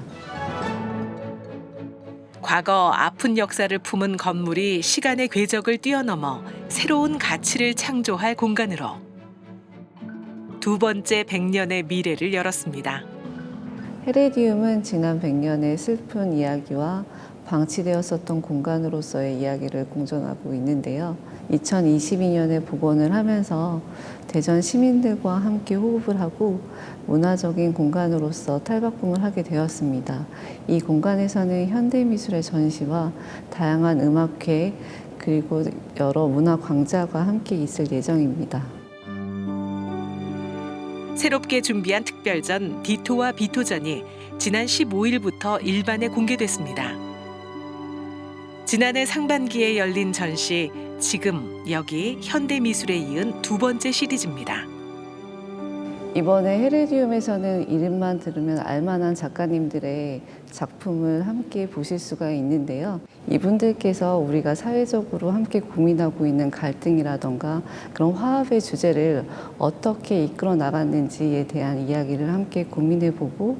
과거 아픈 역사를 품은 건물이 시간의 궤적을 뛰어넘어 새로운 가치를 창조할 공간으로 두 번째 100년의 미래를 열었습니다. 헤레디움은 지난 100년의 슬픈 이야기와 방치되었었던 공간으로서의 이야기를 공존하고 있는데요. 2022년에 복원을 하면서 대전 시민들과 함께 호흡을 하고 문화적인 공간으로서 탈바꿈을 하게 되었습니다. 이 공간에서는 현대미술의 전시와 다양한 음악회 그리고 여러 문화 광자가 함께 있을 예정입니다. 새롭게 준비한 특별전 디토와 비토전이 지난 15일부터 일반에 공개됐습니다. 지난해 상반기에 열린 전시 지금 여기 현대미술에 이은 두 번째 시리즈입니다. 이번에 헤레디움에서는 이름만 들으면 알만한 작가님들의 작품을 함께 보실 수가 있는데요. 이분들께서 우리가 사회적으로 함께 고민하고 있는 갈등이라던가 그런 화합의 주제를 어떻게 이끌어 나갔는지에 대한 이야기를 함께 고민해보고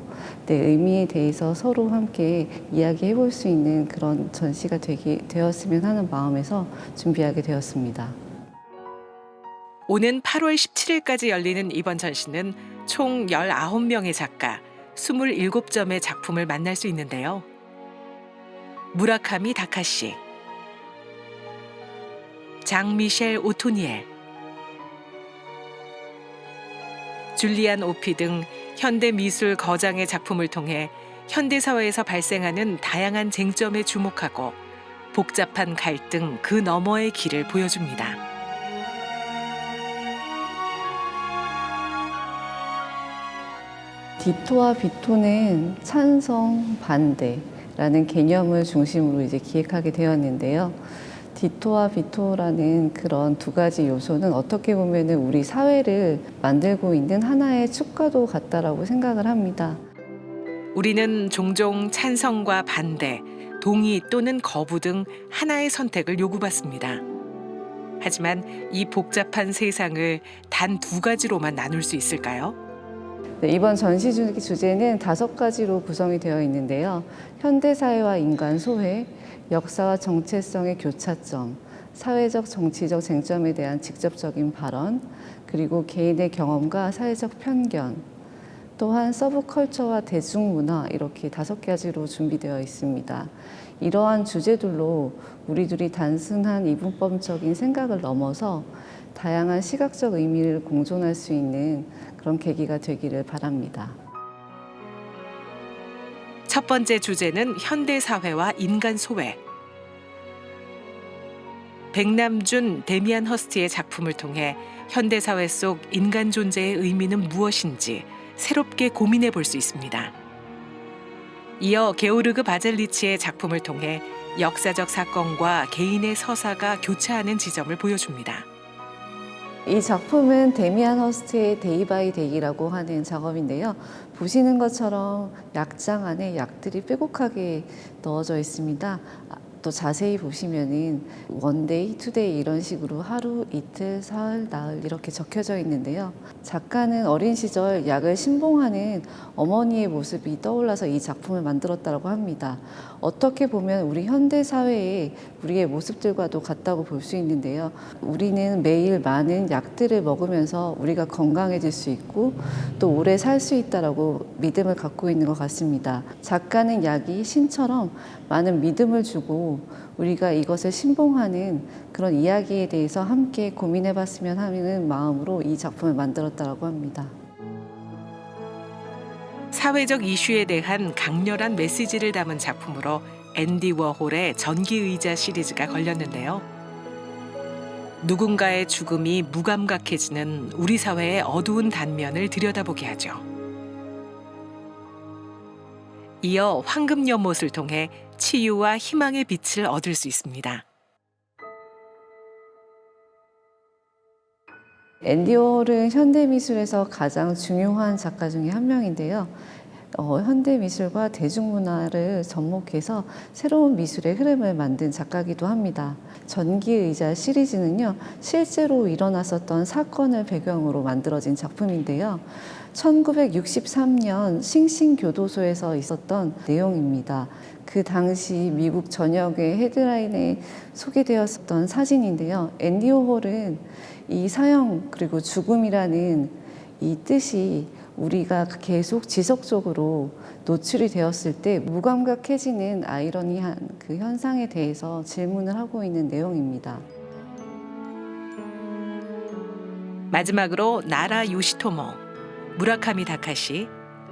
내 의미에 대해서 서로 함께 이야기해 볼 수 있는 그런 전시가 되었으면 하는 마음에서 준비하게 되었습니다. 오는 8월 17일까지 열리는 이번 전시는 총 19명의 작가, 27점의 작품을 만날 수 있는데요. 무라카미 다카시, 장미셸 오토니엘, 줄리안 오피 등 현대 미술 거장의 작품을 통해 현대사회에서 발생하는 다양한 쟁점에 주목하고 복잡한 갈등 그 너머의 길을 보여줍니다. 디토와 비토는 찬성, 반대라는 개념을 중심으로 이제 기획하게 되었는데요. 디토와 비토라는 그런 두 가지 요소는 어떻게 보면 우리 사회를 만들고 있는 하나의 축과도 같다라고 생각을 합니다. 우리는 종종 찬성과 반대, 동의 또는 거부 등 하나의 선택을 요구받습니다. 하지만 이 복잡한 세상을 단 두 가지로만 나눌 수 있을까요? 네, 이번 전시 주제는 5가지로 구성이 되어 있는데요. 현대사회와 인간 소외, 역사와 정체성의 교차점, 사회적 정치적 쟁점에 대한 직접적인 발언, 그리고 개인의 경험과 사회적 편견, 또한 서브컬처와 대중문화 이렇게 5가지로 준비되어 있습니다. 이러한 주제들로 우리들이 단순한 이분법적인 생각을 넘어서 다양한 시각적 의미를 공존할 수 있는 그런 계기가 되기를 바랍니다. 첫 번째 주제는 현대사회와 인간 소외. 백남준, 데미안 허스트의 작품을 통해 현대사회 속 인간 존재의 의미는 무엇인지 새롭게 고민해 볼 수 있습니다. 이어 게오르그 바젤리치의 작품을 통해 역사적 사건과 개인의 서사가 교차하는 지점을 보여줍니다. 이 작품은 데미안 허스트의 데이 바이 데이라고 하는 작업인데요. 보시는 것처럼 약장 안에 약들이 빼곡하게 넣어져 있습니다. 또 자세히 보시면은 원데이, 투데이 이런 식으로 하루, 이틀, 사흘, 나흘 이렇게 적혀져 있는데요. 작가는 어린 시절 약을 신봉하는 어머니의 모습이 떠올라서 이 작품을 만들었다고 합니다. 어떻게 보면 우리 현대 사회에 우리의 모습들과도 같다고 볼 수 있는데요. 우리는 매일 많은 약들을 먹으면서 우리가 건강해질 수 있고 또 오래 살 수 있다라고 믿음을 갖고 있는 것 같습니다. 작가는 약이 신처럼 많은 믿음을 주고 우리가 이것을 신봉하는 그런 이야기에 대해서 함께 고민해봤으면 하는 마음으로 이 작품을 만들었다고 합니다. 사회적 이슈에 대한 강렬한 메시지를 담은 작품으로 앤디 워홀의 전기의자 시리즈가 걸렸는데요. 누군가의 죽음이 무감각해지는 우리 사회의 어두운 단면을 들여다보게 하죠. 이어 황금 연못을 통해 치유와 희망의 빛을 얻을 수 있습니다. 앤디 워홀은 현대미술에서 가장 중요한 작가 중에 한 명인데요. 현대미술과 대중문화를 접목해서 새로운 미술의 흐름을 만든 작가이기도 합니다. 전기의자 시리즈는요, 실제로 일어났었던 사건을 배경으로 만들어진 작품인데요. 1963년 싱싱교도소에서 있었던 내용입니다. 그 당시 미국 전역의 헤드라인에 소개되었던 사진인데요. 앤디 워홀은 이 사형 그리고 죽음이라는 이 뜻이 우리가 계속 지속적으로 노출이 되었을 때 무감각해지는 아이러니한 그 현상에 대해서 질문을 하고 있는 내용입니다. 마지막으로 나라 요시토모, 무라카미 다카시,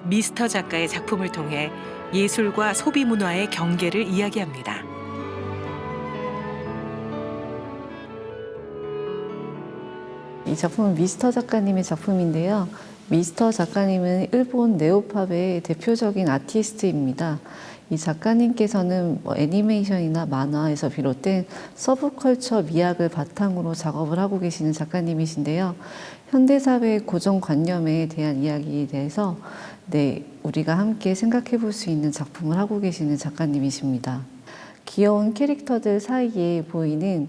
미스터 작가의 작품을 통해 예술과 소비 문화의 경계를 이야기합니다. 이 작품은 미스터 작가님의 작품인데요. 미스터 작가님은 일본 네오팝의 대표적인 아티스트입니다. 이 작가님께서는 애니메이션이나 만화에서 비롯된 서브컬처 미학을 바탕으로 작업을 하고 계시는 작가님이신데요. 현대사회의 고정관념에 대한 이야기에 대해서 우리가 함께 생각해 볼 수 있는 작품을 하고 계시는 작가님이십니다. 귀여운 캐릭터들 사이에 보이는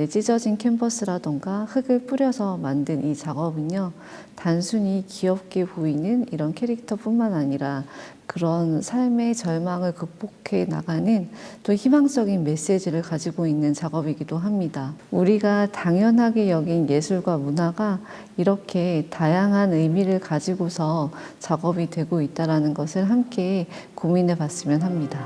찢어진 캔버스라던가 흙을 뿌려서 만든 이 작업은요, 단순히 귀엽게 보이는 이런 캐릭터뿐만 아니라 그런 삶의 절망을 극복해 나가는 또 희망적인 메시지를 가지고 있는 작업이기도 합니다. 우리가 당연하게 여긴 예술과 문화가 이렇게 다양한 의미를 가지고서 작업이 되고 있다는 것을 함께 고민해 봤으면 합니다.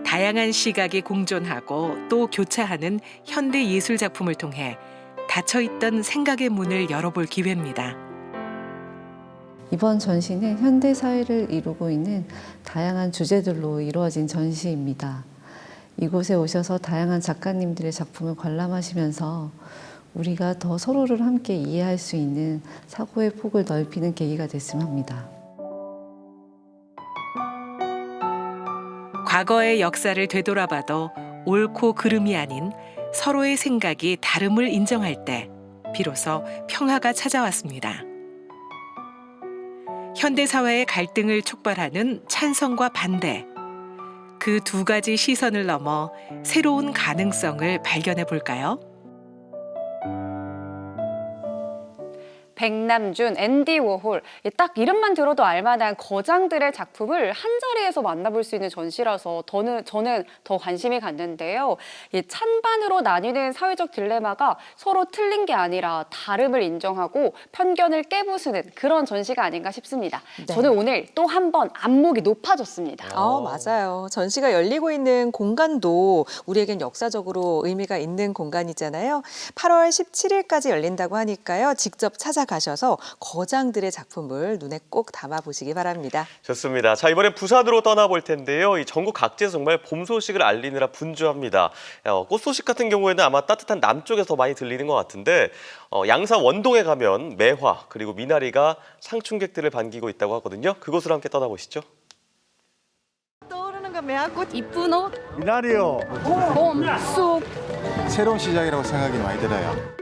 다양한 시각이 공존하고 또 교차하는 현대 예술 작품을 통해 닫혀있던 생각의 문을 열어볼 기회입니다. 이번 전시는 현대 사회를 이루고 있는 다양한 주제들로 이루어진 전시입니다. 이곳에 오셔서 다양한 작가님들의 작품을 관람하시면서 우리가 더 서로를 함께 이해할 수 있는 사고의 폭을 넓히는 계기가 됐으면 합니다. 과거의 역사를 되돌아봐도 옳고 그름이 아닌 서로의 생각이 다름을 인정할 때 비로소 평화가 찾아왔습니다. 현대사회의 갈등을 촉발하는 찬성과 반대, 그 두 가지 시선을 넘어 새로운 가능성을 발견해 볼까요? 백남준, 앤디 워홀, 딱 이름만 들어도 알만한 거장들의 작품을 한자리에서 만나볼 수 있는 전시라서 저는 더 관심이 갔는데요. 이 찬반으로 나뉘는 사회적 딜레마가 서로 틀린 게 아니라 다름을 인정하고 편견을 깨부수는 그런 전시가 아닌가 싶습니다. 네. 저는 오늘 또 한 번 안목이 높아졌습니다. 맞아요. 전시가 열리고 있는 공간도 우리에겐 역사적으로 의미가 있는 공간이잖아요. 8월 17일까지 열린다고 하니까요. 직접 찾아가셔서 거장들의 작품을 눈에 꼭 담아보시기 바랍니다. 좋습니다. 자, 이번엔 부산으로 떠나볼 텐데요. 이 전국 각지에서 정말 봄 소식을 알리느라 분주합니다. 꽃 소식 같은 경우에는 아마 따뜻한 남쪽에서 더 많이 들리는 것 같은데 양산 원동에 가면 매화 그리고 미나리가 상충객들을 반기고 있다고 하거든요. 그곳으로 함께 떠나보시죠. 떠오르는 건 매화꽃, 이쁜 옷, 미나리요. 봄, 쑥. 새로운 시작이라고 생각이 많이 들어요.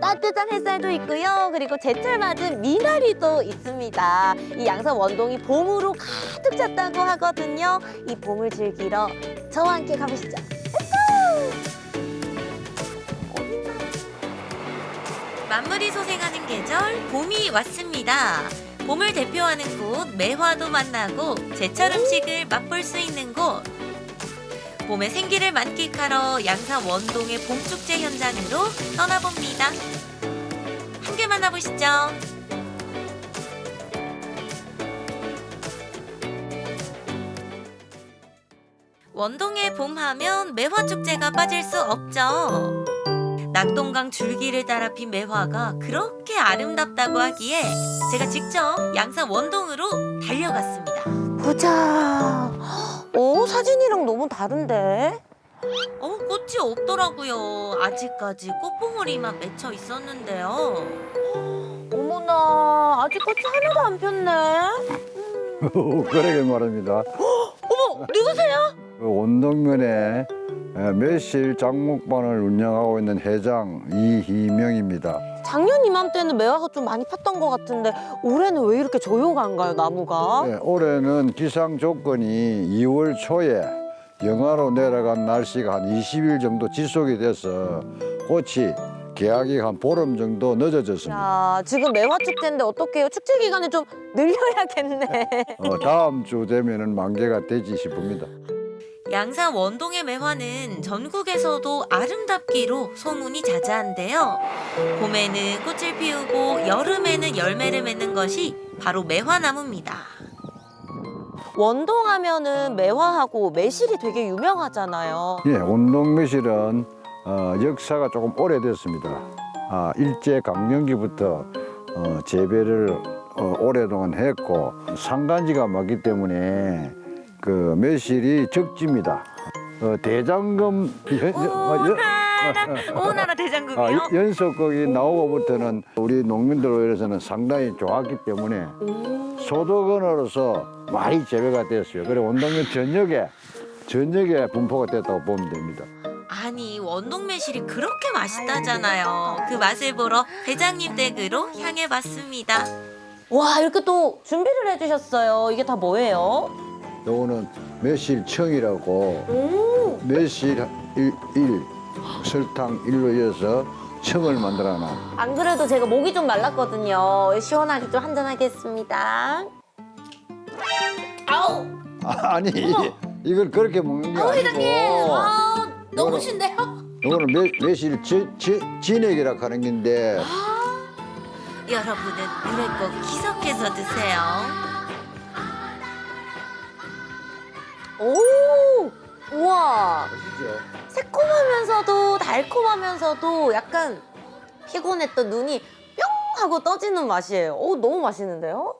따뜻한 햇살도 있고요. 그리고 제철 맞은 미나리도 있습니다. 이 양산 원동이 봄으로 가득 찼다고 하거든요. 이 봄을 즐기러 저와 함께 가보시죠. 만물이 소생하는 계절 봄이 왔습니다. 봄을 대표하는 곳 매화도 만나고 제철 음식을 맛볼 수 있는 곳. 봄의 생기를 만끽하러 양산 원동의 봄축제 현장으로 떠나봅니다. 함께 만나보시죠. 원동의 봄하면 매화축제가 빠질 수 없죠. 낙동강 줄기를 따라 핀 매화가 그렇게 아름답다고 하기에 제가 직접 양산 원동으로 달려갔습니다. 보자. 사진이랑 너무 다른데? 꽃이 없더라고요. 아직까지 꽃봉오리만 맺혀 있었는데요. 어머나, 아직 꽃이 하나도 안 폈네. 그러게 말입니다. 어머, 누구세요? 원동면에 매실 장목반을 운영하고 있는 회장 이희명입니다. 작년 이맘때는 매화가 좀 많이 폈던 것 같은데 올해는 왜 이렇게 조용한가요, 나무가? 네, 올해는 기상 조건이 2월 초에 영하로 내려간 날씨가 한 20일 정도 지속이 돼서 꽃이 개하기 한 보름 정도 늦어졌습니다. 야, 지금 매화 축제인데 어떡해요? 축제 기간을 좀 늘려야겠네. 다음 주 되면은 만개가 되지 싶습니다. 양산 원동의 매화는 전국에서도 아름답기로 소문이 자자한데요. 봄에는 꽃을 피우고 여름에는 열매를 맺는 것이 바로 매화나무입니다. 원동하면은 매화하고 매실이 되게 유명하잖아요. 예, 원동매실은 역사가 조금 오래됐습니다. 일제 강점기부터 재배를 오랫동안 했고 상간지가 많기 때문에 그 매실이 적집니다. 대장금 오나라 대장금이요? 연속곡이 나오고부터는 우리 농민들로서는 상당히 좋았기 때문에 소득원으로서 많이 재배가 됐어요. 그래 원동면 전역에 분포가 됐다고 보면 됩니다. 아니 원동 매실이 그렇게 맛있다잖아요. 그 맛을 보러 회장님 댁으로 향해봤습니다. 와, 이렇게 또 준비를 해주셨어요. 이게 다 뭐예요? 요거는 매실청이라고 매실 1, 설탕 1로 이어서 청을 만들어놔. 안 그래도 제가 목이 좀 말랐거든요. 시원하게 좀 한잔 하겠습니다. 아우! 아니 이걸 그렇게 먹는 게 아니고. 회장님! 너무 신데요? 이거는 매실 진액이라 하는 건데. 여러분은 물에 꼭 희석해서 드세요. 오! 우와! 새콤하면서도 달콤하면서도 약간 피곤했던 눈이 뿅 하고 떠지는 맛이에요. 너무 맛있는데요?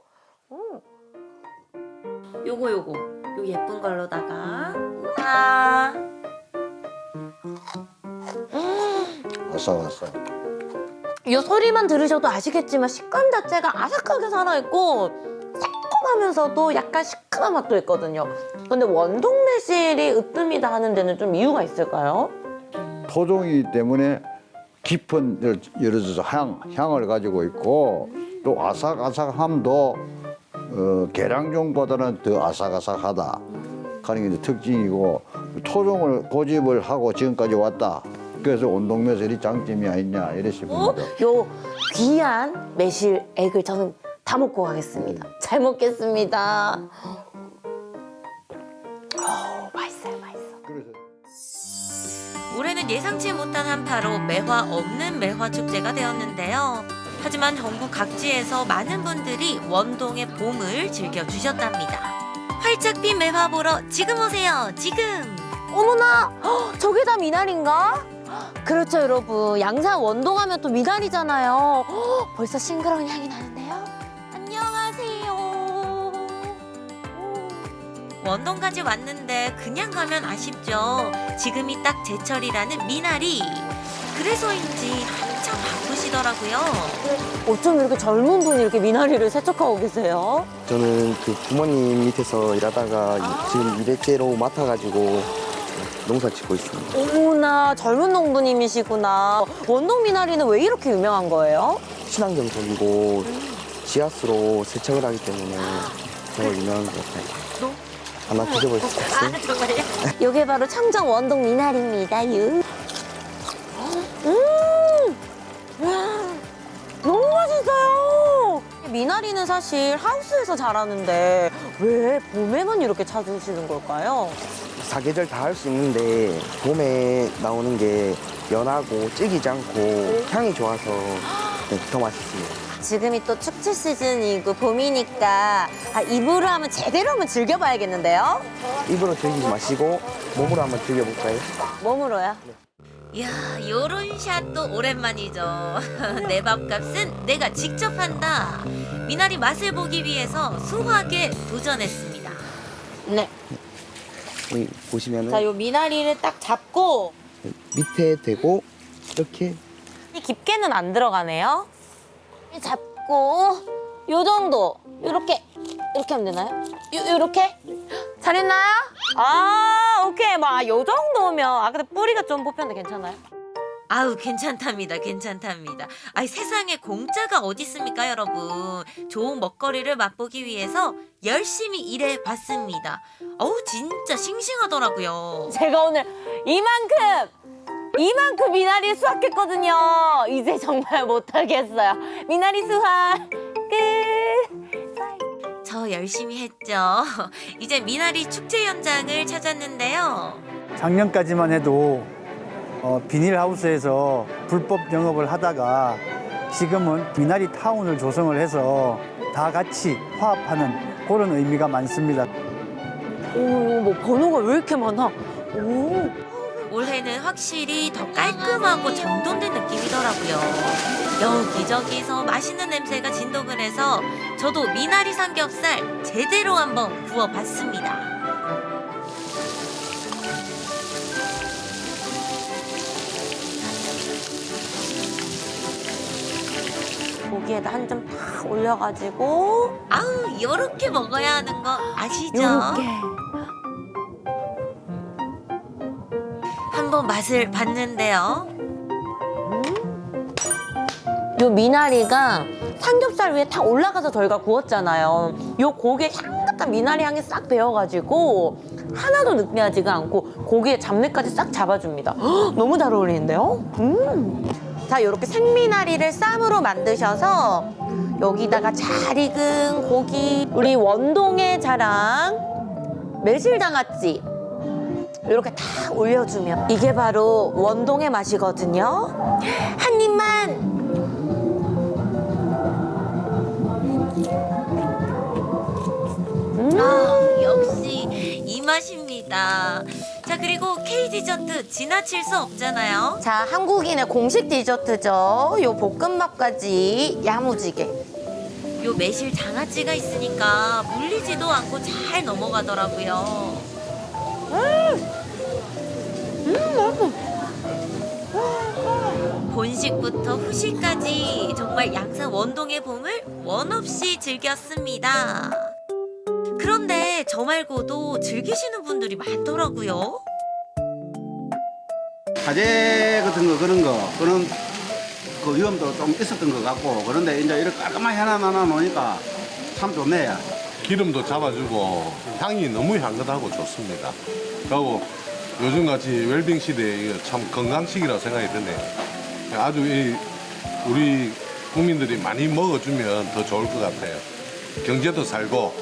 요거 요 예쁜 걸로다가 우와. 아삭아삭. 이 소리만 들으셔도 아시겠지만 식감 자체가 아삭하게 살아있고 새콤하면서도 약간 시큼한 맛도 있거든요. 근데 원동 매실이 으뜸이다 하는 데는 좀 이유가 있을까요? 토종이기 때문에 깊은 예를 들어서 향을 가지고 있고 또 아삭아삭함도 계량종보다는 더 아삭아삭하다 하는 게 특징이고 토종을 고집을 하고 지금까지 왔다. 그래서 원동 매실이 장점이 아니냐 이래 싶습니다. 요 귀한 매실액을 저는 다 먹고 가겠습니다. 잘 먹겠습니다. 맛있어요. 올해는 예상치 못한 한파로 매화 없는 매화 축제가 되었는데요. 하지만 전국 각지에서 많은 분들이 원동의 봄을 즐겨주셨답니다. 활짝 핀 매화 보러 지금 오세요. 지금! 어머나! 저게 다 미나리인가? 그렇죠, 여러분. 양산 원동하면 또 미나리잖아요. 벌써 싱그러운 향이 나는데요. 안녕하세요. 원동까지 왔는데 그냥 가면 아쉽죠. 지금이 딱 제철이라는 미나리. 그래서인지 한참 바쁘시더라고요. 어쩜 이렇게 젊은 분이 이렇게 미나리를 세척하고 계세요? 저는 그 부모님 밑에서 일하다가 지금 2대째로 맡아가지고 농사 짓고 있습니다. 어머나, 젊은 농부님이시구나. 원동 미나리는 왜 이렇게 유명한 거예요? 친환경적이고 지하수로 세척을 하기 때문에 정말 유명한 것 같아요. 하나 드셔볼 수 있어요? 정말요? 이게 바로 청정 원동 미나리입니다. 너무 맛있어요. 미나리는 미나리는 사실 하우스에서 자라는데 왜 봄에만 이렇게 찾으시는 걸까요? 사계절 다 할 수 있는데 봄에 나오는 게 연하고 질기지 않고 향이 좋아서 네, 더 맛있습니다. 지금이 또 축제 시즌이고 봄이니까 입으로 한번 제대로 한번 즐겨봐야겠는데요? 입으로 즐기지 마시고 몸으로 한번 즐겨볼까요? 몸으로요? 이야, 요런 샷도 오랜만이죠. 내 밥값은 내가 직접 한다. 미나리 맛을 보기 위해서 수확에 도전했습니다. 네. 여기 보시면은 자, 요 미나리를 딱 잡고 밑에 대고 이렇게 깊게는 안 들어가네요. 잡고 요 정도 이렇게 하면 되나요? 요렇게? 잘했나요? 아, 오케이. 막 요 정도면 근데 뿌리가 좀 뽑혔는데 괜찮아요? 아우, 괜찮답니다. 괜찮답니다. 아이, 세상에 공짜가 어디 있습니까, 여러분? 좋은 먹거리를 맛보기 위해서 열심히 일해봤습니다. 어우, 진짜 싱싱하더라고요. 제가 오늘 이만큼 미나리 수확했거든요. 이제 정말 못하겠어요. 미나리 수확 끝. 저 열심히 했죠. 이제 미나리 축제 현장을 찾았는데요. 작년까지만 해도 비닐하우스에서 불법 영업을 하다가 지금은 미나리 타운을 조성을 해서 다 같이 화합하는 그런 의미가 많습니다. 오, 뭐 번호가 왜 이렇게 많아? 오. 올해는 확실히 더 깔끔하고 정돈된 느낌이더라고요. 여기저기서 맛있는 냄새가 진동을 해서 저도 미나리 삼겹살 제대로 한번 구워봤습니다. 고기에다 한 점 탁 올려가지고 아우, 요렇게 먹어야 하는 거 아시죠? 요렇게. 한번 맛을 봤는데요. 요 미나리가 삼겹살 위에 탁 올라가서 저희가 구웠잖아요. 요 고기에 향긋한 미나리 향이 싹 배어가지고 하나도 느끼하지가 않고 고기의 잡내까지 싹 잡아줍니다. 헉, 너무 잘 어울리는데요? 자, 요렇게 생미나리를 쌈으로 만드셔서 여기다가 잘 익은 고기, 우리 원동의 자랑 매실장아찌 이렇게 탁 올려주면 이게 바로 원동의 맛이거든요. 한 입만. 역시 이 맛입니다. 자, 그리고 K 디저트 지나칠 수 없잖아요. 자, 한국인의 공식 디저트죠. 요 볶음밥까지 야무지게. 요 매실 장아찌가 있으니까 물리지도 않고 잘 넘어가더라고요. 본식부터 후식까지 정말 양산 원동의 봄을 원 없이 즐겼습니다. 그런데 저 말고도 즐기시는 분들이 많더라고요. 화재 같은 거 그런 그 위험도 좀 있었던 것 같고, 그런데 이제 이렇게 깔끔하게 하나 놓으니까 참 좋네요. 기름도 잡아주고 향이 너무 향긋하고 좋습니다. 그리고 요즘같이 웰빙 시대에 이거 참 건강식이라고 생각이 드네요. 아주 우리 국민들이 많이 먹어주면 더 좋을 것 같아요. 경제도 살고,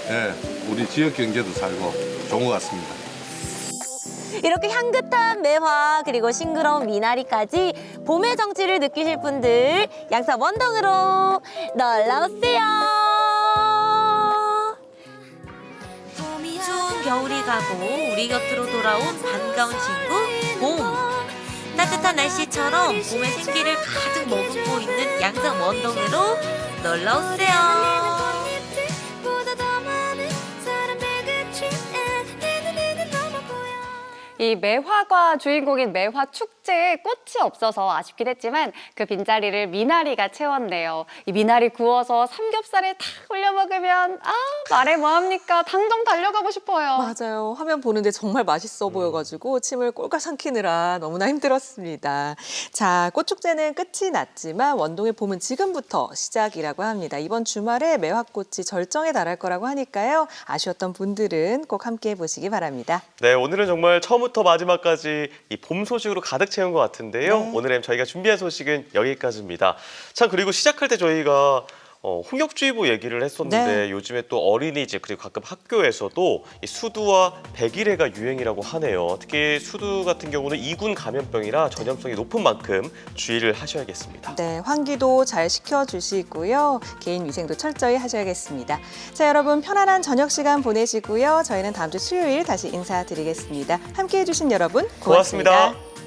예, 우리 지역 경제도 살고 좋은 것 같습니다. 이렇게 향긋한 매화 그리고 싱그러운 미나리까지 봄의 정취를 느끼실 분들 양산 원동으로 놀러오세요. 추운 겨울이 가고 우리 곁으로 돌아온 반가운 친구 봄. 따뜻한 날씨처럼 봄의 생기를 가득 머금고 있는 양산 원동으로 놀러오세요. 이 매화가 주인공인 매화 축제에 꽃이 없어서 아쉽긴 했지만 그 빈자리를 미나리가 채웠네요. 이 미나리 구워서 삼겹살에 탁 올려 먹으면 말해 뭐합니까? 당장 달려가고 싶어요. 맞아요. 화면 보는데 정말 맛있어 보여가지고 침을 꼴깍 삼키느라 너무나 힘들었습니다. 자, 꽃축제는 끝이 났지만 원동의 봄은 지금부터 시작이라고 합니다. 이번 주말에 매화꽃이 절정에 달할 거라고 하니까요. 아쉬웠던 분들은 꼭 함께해 보시기 바랍니다. 네, 오늘은 정말 처음부터 마지막까지 이 봄 소식으로 가득 채운 것 같은데요. 오늘 저희가 준비한 소식은 여기까지입니다. 참, 그리고 시작할 때 저희가 홍역주의보 얘기를 했었는데 네. 요즘에 또 어린이집 그리고 가끔 학교에서도 이 수두와 백일해가 유행이라고 하네요. 특히 수두 같은 경우는 2군 감염병이라 전염성이 높은 만큼 주의를 하셔야겠습니다. 네, 환기도 잘 시켜주시고요. 개인 위생도 철저히 하셔야겠습니다. 자, 여러분 편안한 저녁 시간 보내시고요. 저희는 다음 주 수요일 다시 인사드리겠습니다. 함께해 주신 여러분 고맙습니다. 고맙습니다.